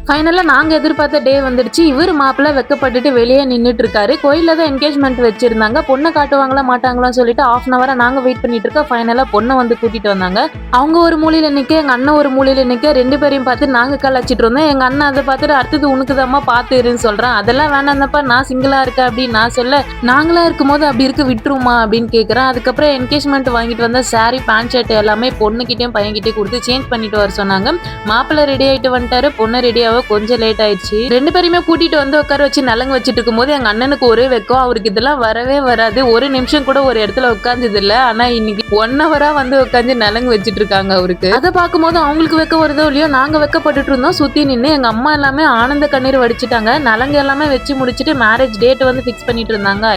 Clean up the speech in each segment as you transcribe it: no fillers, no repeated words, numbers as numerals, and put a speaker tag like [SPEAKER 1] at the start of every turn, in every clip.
[SPEAKER 1] ஃபைனலாக நாங்கள் எதிர்பார்த்த டே வந்துடுச்சு. இவர் மாப்பிள்ளை வெக்கப்பட்டுட்டு வெளியே நின்றுட்டு இருக்காரு. கோயிலில் தான் என்கேஜ்மெண்ட் வச்சிருந்தாங்க. பொண்ணை காட்டுவாங்களா மாட்டாங்களான்னு சொல்லிட்டு ½ அன் ஹவராக நாங்கள் வெயிட் பண்ணிட்டு இருக்கோம். ஃபைனலாக பொண்ணை வந்து கூட்டிட்டு வந்தாங்க. அவங்க ஒரு மூலையில் நிற்க, எங்கள் அண்ணன் ஒரு மூலையில் நிற்க, 2 பேரையும் பார்த்து நாங்கள் கலாச்சிட்டு இருந்தோம். எங்கள் அண்ணன் அதை பார்த்துட்டு அடுத்தது உனக்கு தாம்மா பார்த்து இருன்னு சொல்கிறேன். அதெல்லாம் வேணாந்தப்பா, நான் சிங்கிளாக இருக்கேன் அப்படின்னு நான் சொல்ல, நாங்களாக இருக்கும்போது அப்படி இருக்க விட்டுருமா அப்படின்னு கேட்குறேன். அதுக்கப்புறம் என்கேஜ்மெண்ட் வாங்கிட்டு வந்த சாரி, பேண்ட் ஷர்ட் எல்லாமே பொண்ணுக்கிட்டேயும் பையன்கிட்டே கொடுத்து சேஞ்ச் பண்ணிட்டு வர சொன்னாங்க. மாப்பிள்ளை ரெடி ஆகிட்டு வந்துட்டாரு. பொண்ணு ரெடியாக கொஞ்சம் லேட் ஆயிடுச்சு. 2 பேரையுமே கூட்டிட்டு வந்து உட்கார வச்சு நலங்கு வச்சுட்டு இருக்கும்போது எங்க அண்ணனுக்கு ஒரே வெக்கம். அவருக்கு இதெல்லாம் வரவே வராது. ஒரு நிமிஷம் கூட ஒரு இடத்துல உட்கார்ந்தது இல்ல. ஆனா இன்னைக்கு 1 ஹவரா வந்து உட்காந்து நலங்கு வச்சுட்டு இருக்காங்க அவருக்கு. அதை பார்க்கும்போது அவங்களுக்கு வெக்க வருதோ இல்லையோ, நாங்க வெக்கப்பட்டுட்டு இருந்தோம். சுத்தி நின்று எங்க அம்மா எல்லாமே ஆனந்த கண்ணீர் வடிச்சிட்டாங்க. நலங்கு எல்லாமே வச்சு முடிச்சுட்டு மேரேஜ் டேட் வந்து ஃபிக்ஸ் பண்ணிட்டு இருந்தாங்க.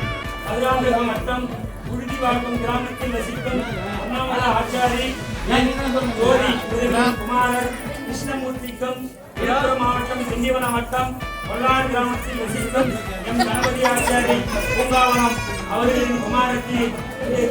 [SPEAKER 1] கிருஷ்ணமூர்த்திக்கும் விழுப்புரம் மாவட்டம் திண்டிவனம் வட்டம் கொல்லார் கிராமத்தில் வசிக்கும் எம் கணபதி ஆச்சாரி பூங்காவனம் அவர்களின் குமாரத்தி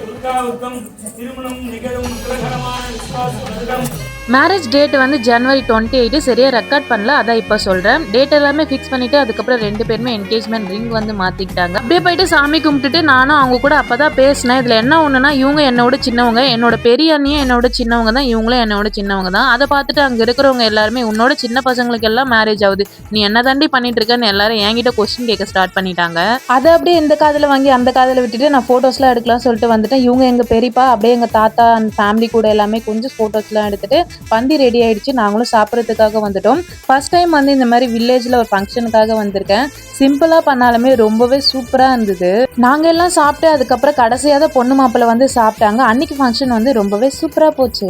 [SPEAKER 1] துர்காவுக்கும் திருமணம் நிகழும் உலகரமான விசுவாசம். மேரேஜ் டேட் வந்து ஜனவரி 28. சரியா ரெக்கார்ட் பண்ணல, அதான் இப்போ சொல்கிறேன். டேட் எல்லாமே ஃபிக்ஸ் பண்ணிவிட்டு அதுக்கப்புறம் 2 பேருமே என்கேஜ்மெண்ட் ரிங் வந்து மாற்றிக்கிட்டாங்க. அப்படியே போயிட்டு சாமி கும்பிட்டுட்டு நானும் அவங்க கூட அப்போ தான் பேசினேன். இதில் என்ன ஒன்றுனா, இவங்க என்னோட சின்னவங்க, என்னோட பெரிய அண்ணியும் என்னோட சின்னவங்க தான், இவங்களும் என்னோட சின்னவங்க தான். அதை பார்த்துட்டு அங்கே இருக்கிறவங்க எல்லாருமே உன்னோட சின்ன பசங்களுக்கு எல்லாம் மேரேஜ் ஆகுது, நீ என்ன தாண்டி பண்ணிட்டு இருக்கன்னு எல்லாரும் என்கிட்ட கொஸ்டின் கேட்க ஸ்டார்ட் பண்ணிட்டாங்க. அதை அப்படியே இந்த காதில் வாங்கி அந்த காதில் விட்டுட்டு நான் ஃபோட்டோஸ்லாம் எடுக்கலாம் சொல்லிட்டு வந்துட்டேன். இவங்க எங்கள் பெரியப்பா, அப்படியே எங்கள் தாத்தா அண்ட் ஃபேமிலி கூட எல்லாமே கொஞ்சம் ஃபோட்டோஸ்லாம் எடுத்துட்டு பந்தி ரெடி ஆயிடுச்சு. நாங்களும் சாப்பிட்றதுக்காக வந்துட்டோம். ஃபர்ஸ்ட் டைம் வந்து இந்த மாதிரி வில்லேஜில் ஒரு ஃபங்க்ஷனுக்காக வந்திருக்கேன். சிம்பிளாக பண்ணாலுமே ரொம்பவே சூப்பராக இருந்தது. நாங்கள் எல்லாம் சாப்பிட்டு அதுக்கப்புறம் கடைசியாக தான் பொண்ணு மாப்பிள்ளை வந்து சாப்பிட்டாங்க. அன்னைக்கு ஃபங்க்ஷன் வந்து ரொம்பவே சூப்பராக போச்சு.